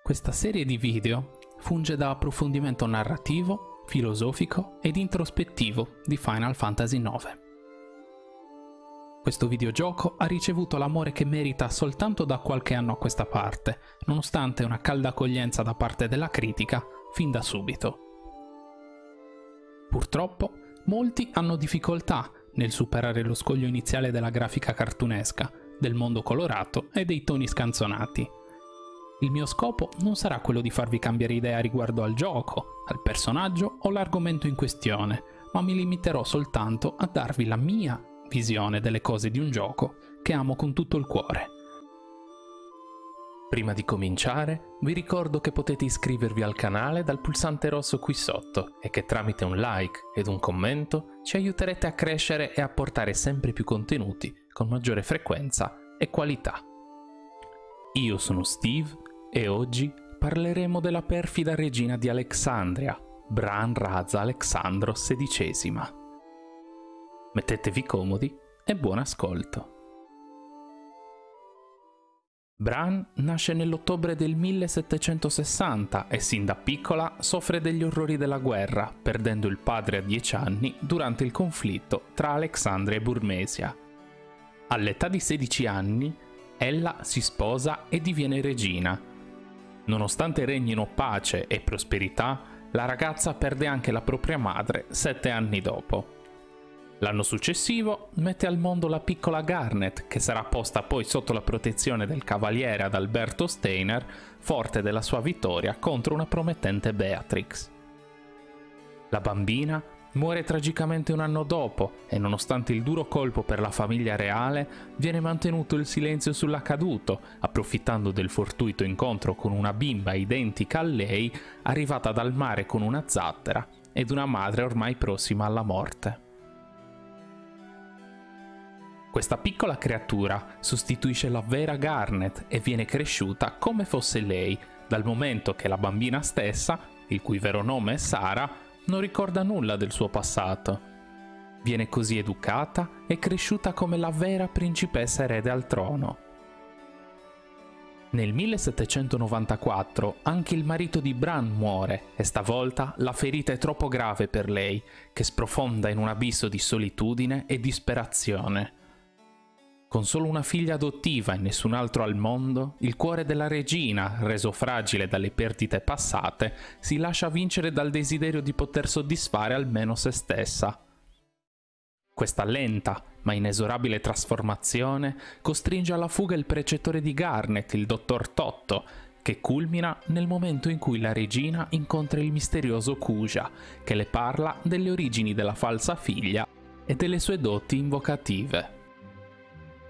Questa serie di video funge da approfondimento narrativo, filosofico ed introspettivo di Final Fantasy IX. Questo videogioco ha ricevuto l'amore che merita soltanto da qualche anno a questa parte, nonostante una calda accoglienza da parte della critica fin da subito. Purtroppo, molti hanno difficoltà nel superare lo scoglio iniziale della grafica cartunesca, del mondo colorato e dei toni scanzonati. Il mio scopo non sarà quello di farvi cambiare idea riguardo al gioco, al personaggio o l'argomento in questione, ma mi limiterò soltanto a darvi la mia visione delle cose di un gioco che amo con tutto il cuore. Prima di cominciare, vi ricordo che potete iscrivervi al canale dal pulsante rosso qui sotto e che tramite un like ed un commento ci aiuterete a crescere e a portare sempre più contenuti con maggiore frequenza e qualità. Io sono Steve e oggi parleremo della perfida regina di Alexandria, Bran Raza Alexandro XVI. Mettetevi comodi e buon ascolto. Bran nasce nell'ottobre del 1760 e sin da piccola soffre degli orrori della guerra, perdendo il padre a 10 anni durante il conflitto tra Alexandria e Burmesia. All'età di 16 anni, ella si sposa e diviene regina. Nonostante regnino pace e prosperità, la ragazza perde anche la propria madre 7 anni dopo. L'anno successivo mette al mondo la piccola Garnet, che sarà posta poi sotto la protezione del cavaliere Adalberto Steiner, forte della sua vittoria contro una promettente Beatrix. La bambina muore tragicamente un anno dopo e, nonostante il duro colpo per la famiglia reale, viene mantenuto il silenzio sull'accaduto, approfittando del fortuito incontro con una bimba identica a lei, arrivata dal mare con una zattera ed una madre ormai prossima alla morte. Questa piccola creatura sostituisce la vera Garnet e viene cresciuta come fosse lei, dal momento che la bambina stessa, il cui vero nome è Sara, non ricorda nulla del suo passato. Viene così educata e cresciuta come la vera principessa erede al trono. Nel 1794 anche il marito di Bran muore e stavolta la ferita è troppo grave per lei, che sprofonda in un abisso di solitudine e disperazione. Con solo una figlia adottiva e nessun altro al mondo, il cuore della regina, reso fragile dalle perdite passate, si lascia vincere dal desiderio di poter soddisfare almeno se stessa. Questa lenta ma inesorabile trasformazione costringe alla fuga il precettore di Garnet, il dottor Totto, che culmina nel momento in cui la regina incontra il misterioso Kuja, che le parla delle origini della falsa figlia e delle sue doti invocative.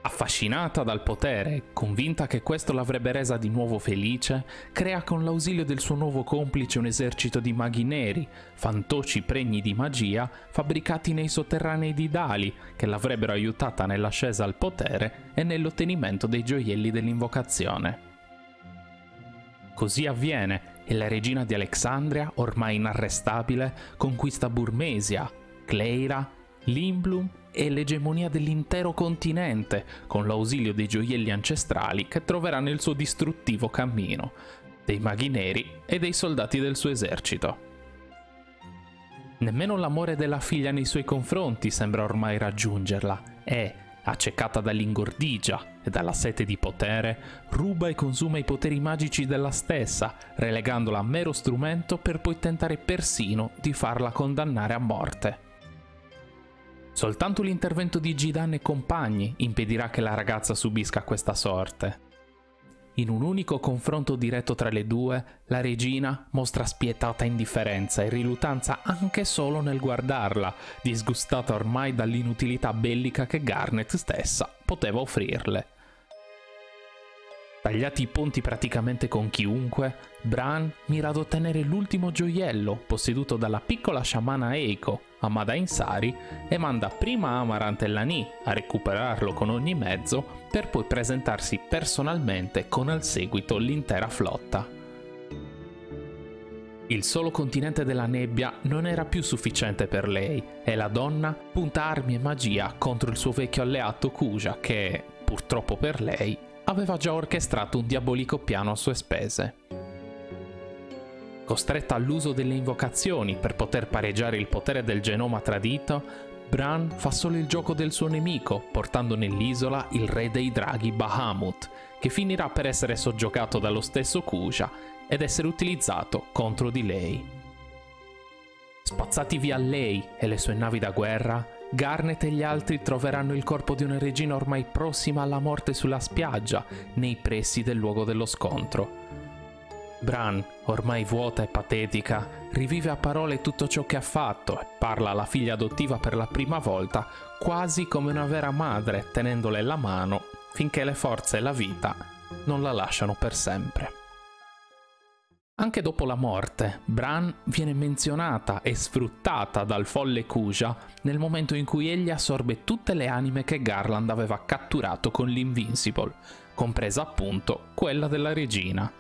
Affascinata dal potere e convinta che questo l'avrebbe resa di nuovo felice, crea con l'ausilio del suo nuovo complice un esercito di maghi neri, fantoci pregni di magia fabbricati nei sotterranei di Dali, che l'avrebbero aiutata nell'ascesa al potere e nell'ottenimento dei gioielli dell'invocazione. Così avviene e la regina di Alexandria, ormai inarrestabile, conquista Burmesia, Cleira, Lindblum e l'egemonia dell'intero continente, con l'ausilio dei gioielli ancestrali che troverà nel suo distruttivo cammino, dei maghi neri e dei soldati del suo esercito. Nemmeno l'amore della figlia nei suoi confronti sembra ormai raggiungerla e, accecata dall'ingordigia e dalla sete di potere, ruba e consuma i poteri magici della stessa, relegandola a mero strumento per poi tentare persino di farla condannare a morte. Soltanto l'intervento di Jidan e compagni impedirà che la ragazza subisca questa sorte. In un unico confronto diretto tra le due, la regina mostra spietata indifferenza e riluttanza anche solo nel guardarla, disgustata ormai dall'inutilità bellica che Garnet stessa poteva offrirle. Tagliati i ponti praticamente con chiunque, Bran mira ad ottenere l'ultimo gioiello posseduto dalla piccola sciamana Eiko, Amada Insari, e manda prima Amarant e Lani a recuperarlo con ogni mezzo per poi presentarsi personalmente con al seguito l'intera flotta. Il solo continente della nebbia non era più sufficiente per lei e la donna punta armi e magia contro il suo vecchio alleato Kuja che, purtroppo per lei, aveva già orchestrato un diabolico piano a sue spese. Costretta all'uso delle invocazioni per poter pareggiare il potere del genoma tradito, Bran fa solo il gioco del suo nemico, portando nell'isola il re dei draghi Bahamut, che finirà per essere soggiogato dallo stesso Kuja ed essere utilizzato contro di lei. Spazzati via lei e le sue navi da guerra, Garnet e gli altri troveranno il corpo di una regina ormai prossima alla morte sulla spiaggia, nei pressi del luogo dello scontro. Bran, ormai vuota e patetica, rivive a parole tutto ciò che ha fatto e parla alla figlia adottiva per la prima volta quasi come una vera madre, tenendole la mano finché le forze e la vita non la lasciano per sempre. Anche dopo la morte, Bran viene menzionata e sfruttata dal folle Kuja nel momento in cui egli assorbe tutte le anime che Garland aveva catturato con l'Invincible, compresa appunto quella della regina.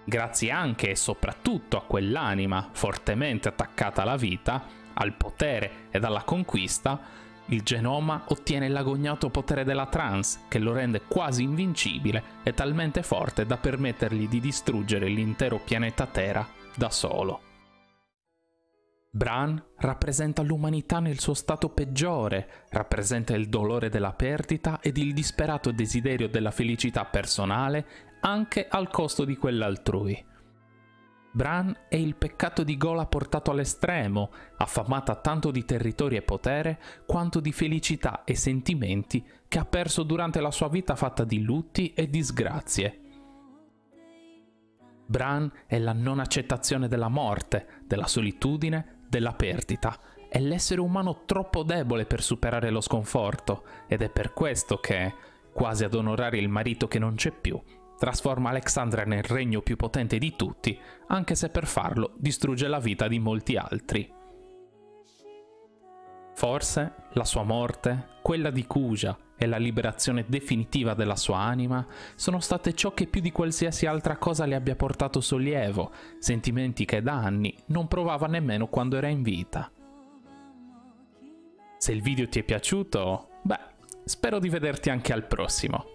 Grazie anche e soprattutto a quell'anima fortemente attaccata alla vita, al potere ed alla conquista, il genoma ottiene l'agognato potere della trance, che lo rende quasi invincibile e talmente forte da permettergli di distruggere l'intero pianeta Terra da solo. Bran rappresenta l'umanità nel suo stato peggiore, rappresenta il dolore della perdita ed il disperato desiderio della felicità personale anche al costo di quella altrui. Bran è il peccato di gola portato all'estremo, affamata tanto di territorio e potere quanto di felicità e sentimenti che ha perso durante la sua vita fatta di lutti e disgrazie. Bran è la non accettazione della morte, della solitudine, della perdita. È l'essere umano troppo debole per superare lo sconforto ed è per questo che, quasi ad onorare il marito che non c'è più, trasforma Alexandria nel regno più potente di tutti, anche se per farlo distrugge la vita di molti altri. Forse la sua morte, quella di Kuja e la liberazione definitiva della sua anima sono state ciò che più di qualsiasi altra cosa le abbia portato sollievo, sentimenti che da anni non provava nemmeno quando era in vita. Se il video ti è piaciuto, spero di vederti anche al prossimo.